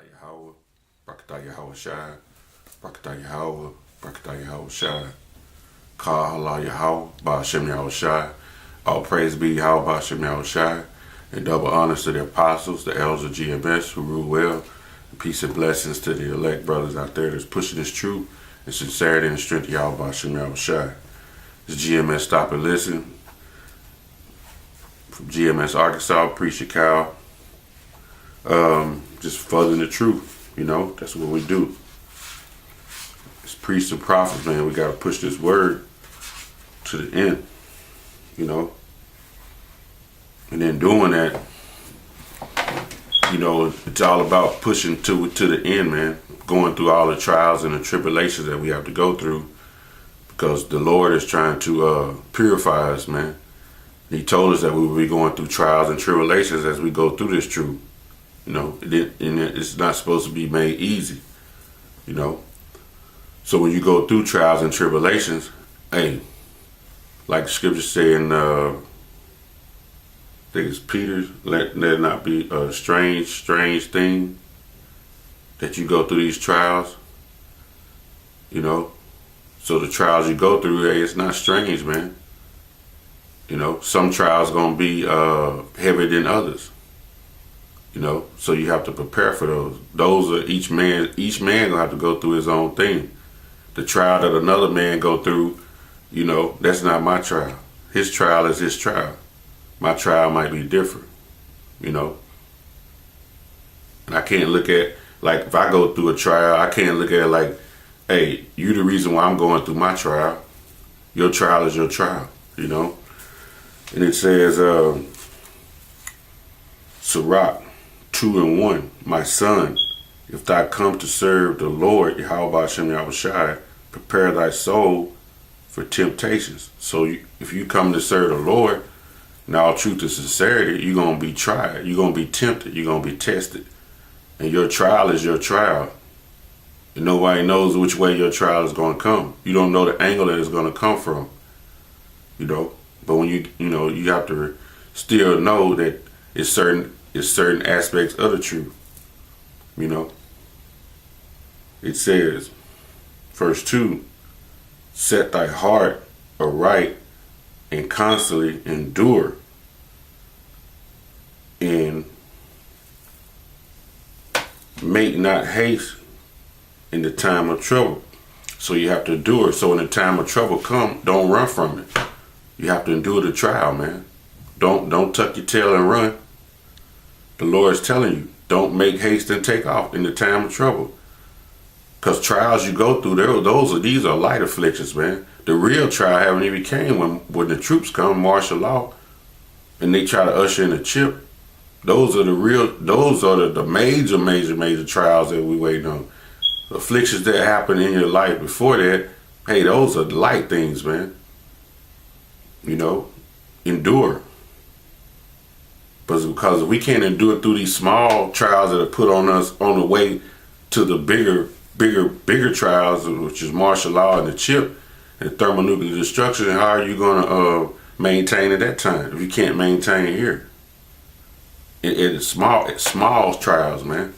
Brakatah Yahweh, Brakatah Yahweh Shai, Brakatah Yahweh, Brakatah Yahweh Shai, Ka Allah Yahweh, Ba'ashem Yahweh Shai. All praise be Yahweh, Ba'ashem Yahweh Shai, and double honors to the apostles, the elders of GMS who rule well, and peace and blessings to the elect brothers out there that's pushing this truth and sincerity and strength of Yahweh, Ba'ashem Yahweh Shai. This GMS Stop and Listen from GMS Arkansas, Preacher Cal. Just furthering the truth, that's what we do. As priests and prophets, man, we gotta push this word to the end, and then doing that, it's all about pushing to the end, man, going through all the trials and the tribulations that we have to go through, because the Lord is trying to purify us, man. He told us that we will be going through trials and tribulations as we go through this truth. It's not supposed to be made easy, So when you go through trials and tribulations, hey, like the scripture saying, I think it's Peter, let there not be a strange thing that you go through these trials, So the trials you go through, hey, it's not strange, man. Some trials gonna be heavier than others. So you have to prepare for those. Those are each man gonna have to go through his own thing. The trial that another man go through, that's not my trial. His trial is his trial. My trial might be different, And I can't look at, like, if I go through a trial, I can't look at it like, hey, you the reason why I'm going through my trial. Your trial is your trial, And it says, Sirach 2:1, my son, if thou come to serve the Lord, Yahweh Ba'ashem Yahweh Shai, prepare thy soul for temptations. So if you come to serve the Lord, in all truth and sincerity, you're going to be tried. You're going to be tempted. You're going to be tested. And your trial is your trial. And nobody knows which way your trial is going to come. You don't know the angle that it's going to come from. But when you have to still know that it's certain aspects of the truth. It says, verse 2, set thy heart aright and constantly endure, and make not haste in the time of trouble. So you have to endure. So when the time of trouble come, don't run from it. You have to endure the trial, man. Don't tuck your tail and run. The Lord is telling you, don't make haste and take off in the time of trouble. Because trials you go through, these are light afflictions, man. The real trial haven't even came when the troops come, martial law, and they try to usher in a chip. Those are the major trials that we waiting on. Afflictions that happen in your life before that, hey, those are light things, man. Endure. But because we can't endure through these small trials that are put on us on the way to the bigger trials, which is martial law and the chip and thermonuclear destruction, how are you going to maintain at that time if you can't maintain here? It's small trials, man.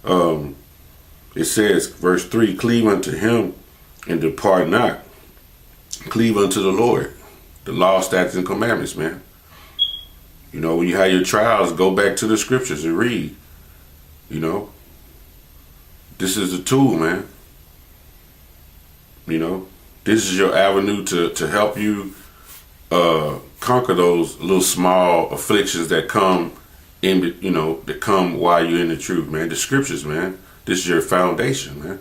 It says, verse 3, cleave unto him and depart not. Cleave unto the Lord, the law, statutes, and commandments, man. When you have your trials, go back to the scriptures and read. This is the tool, man. This is your avenue to help you conquer those little small afflictions that come that come while you're in the truth, man. The scriptures, man. This is your foundation, man.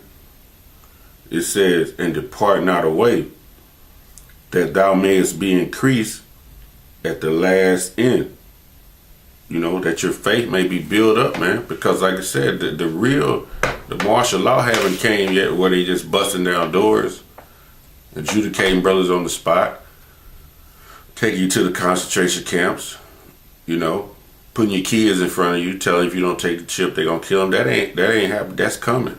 It says, and depart not away, that thou mayest be increased at the last end. That your faith may be built up, man. Because like I said, the martial law haven't came yet where they just busting down doors, adjudicating brothers on the spot, taking you to the concentration camps, putting your kids in front of you, telling if you don't take the chip, they're gonna kill them. That ain't happening. That's coming.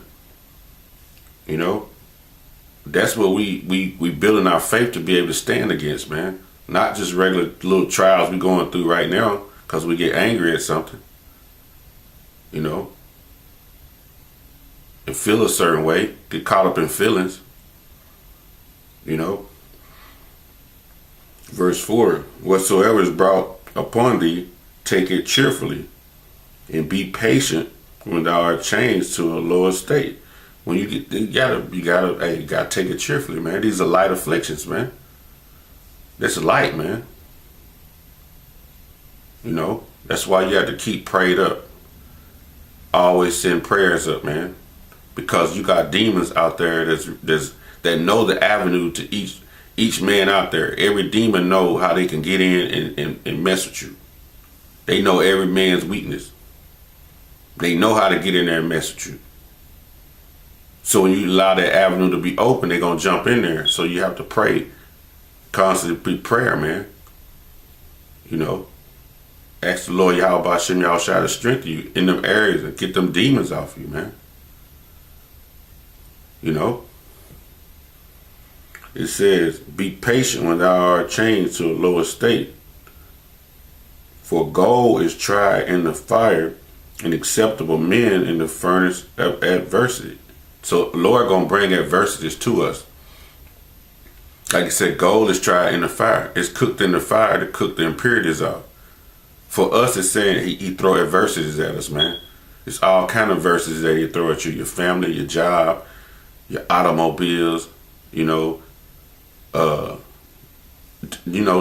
That's what we building our faith to be able to stand against, man. Not just regular little trials we going through right now because we get angry at something. feel a certain way, get caught up in feelings. You know. Verse 4, whatsoever is brought upon thee, take it cheerfully, and be patient when thou art changed to a lower state. When you get, you gotta take it cheerfully, man. These are light afflictions, man. That's light, man. You know, that's why you have to keep prayed up. Always send prayers up, man, because you got demons out there that know the avenue to each man out there. Every demon know how they can get in and mess with you. They know every man's weakness. They know how to get in there and mess with you. So when you allow that avenue to be open, they're going to jump in there. So you have to pray. Constantly prayer, man. You know. Ask the Lord Yahweh Hashem Yahushua to strengthen you in them areas and get them demons off you, man. You know. It says, be patient when thou art changed to a lower state. For gold is tried in the fire, and acceptable men in the furnace of adversity. So the Lord gonna bring adversities to us. Like I said, gold is tried in the fire. It's cooked in the fire to cook the impurities out. For us, it's saying he throw adversities at us, man. It's all kind of adversities that he throw at you. Your family, your job, your automobiles,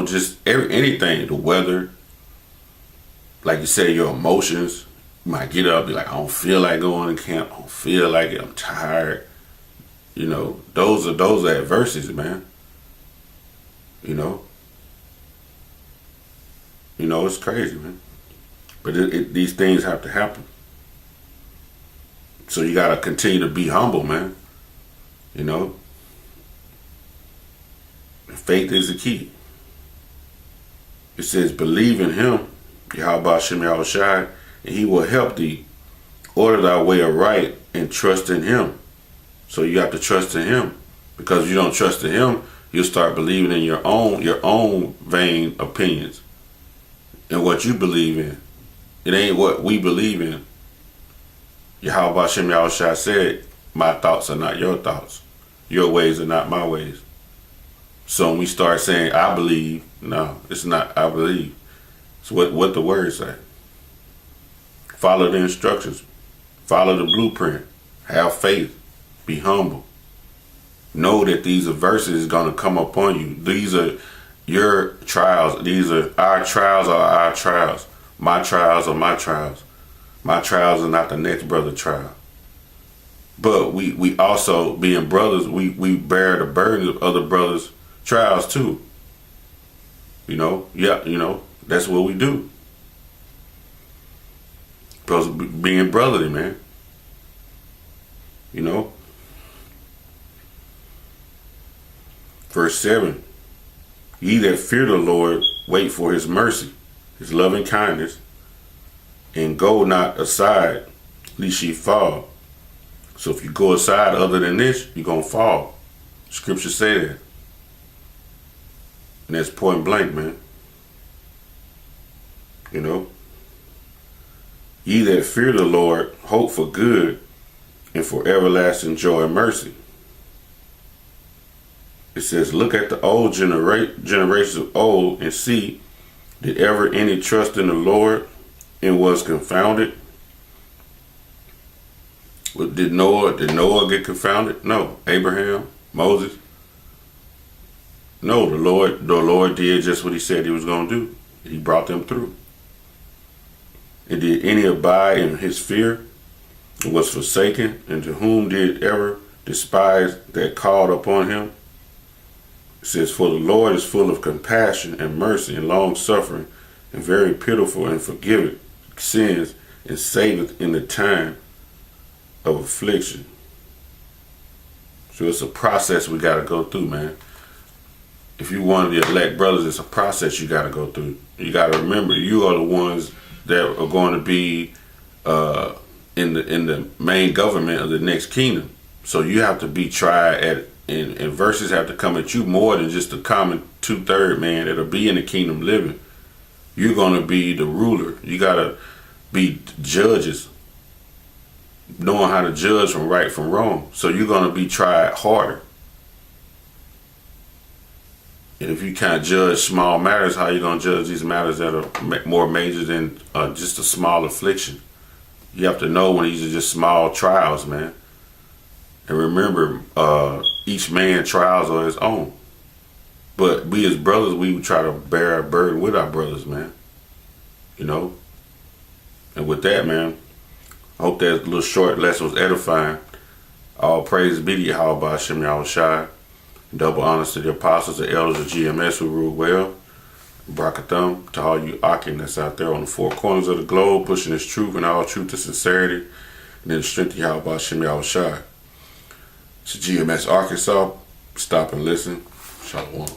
just anything, the weather. Like you say, your emotions. You might get up, be like, I don't feel like going to camp. I don't feel like it. I'm tired. Those are adversities, man. It's crazy, man. But these things have to happen. So you got to continue to be humble, man. Faith is the key. It says, believe in him, Yahweh Hashem Yahushua, and he will help thee. Order thy way aright and trust in him. So you have to trust in him. Because if you don't trust in him, you'll start believing in your own vain opinions and what you believe in. It ain't what we believe in. Yahweh Hashem Yahushua said, my thoughts are not your thoughts. Your ways are not my ways. So when we start saying, I believe, no, it's not I believe. It's what the words say. Follow the instructions. Follow the blueprint. Have faith. Be humble. Know that these adversities are going to come upon you. These are your trials. These are our trials. My trials are my trials. My trials are not the next brother's trial. But we also, being brothers, we bear the burden of other brothers' trials too. That's what we do. Because being brotherly, man. Verse 7. Ye that fear the Lord, wait for his mercy, his loving kindness, and go not aside, lest ye fall. So if you go aside other than this, you're going to fall. Scripture say that. And that's point blank, man. Ye that fear the Lord, hope for good, and for everlasting joy and mercy. It says, look at the old generations of old and see, did ever any trust in the Lord and was confounded? Did Noah get confounded? No. Abraham, Moses? No, the Lord did just what he said he was going to do. He brought them through. And did any abide in his fear and was forsaken? And to whom did ever despise that called upon him? It says, for the Lord is full of compassion and mercy and long suffering, and very pitiful, and forgiveth sins, and saveth in the time of affliction. So it's a process we got to go through, man. If you want to elect brothers, it's a process you got to go through. You got to remember, you are the ones that are going to be in the main government of the next kingdom. So you have to be tried and verses have to come at you more than just the common 2/3 man that'll be in the kingdom living. You're going to be the ruler. You got to be judges. knowing how to judge from right from wrong. So you're going to be tried harder. And if you can't judge small matters, how you going to judge these matters that are more major than just a small affliction? You have to know when these are just small trials, man. And remember, each man's trials are his own. But we as brothers, we would try to bear our burden with our brothers, man. You know? And with that, man, I hope that little short lesson was edifying. All praise be to Yahweh Hashem Yahushai. Double honors to the apostles, the elders of GMS who rule well. Brakathum to all you Akim that's out there on the four corners of the globe, pushing this truth and all truth to sincerity. And then the strength of Yahweh Hashem Yahushai. It's GMS Arkansas. Stop and listen. Shalom.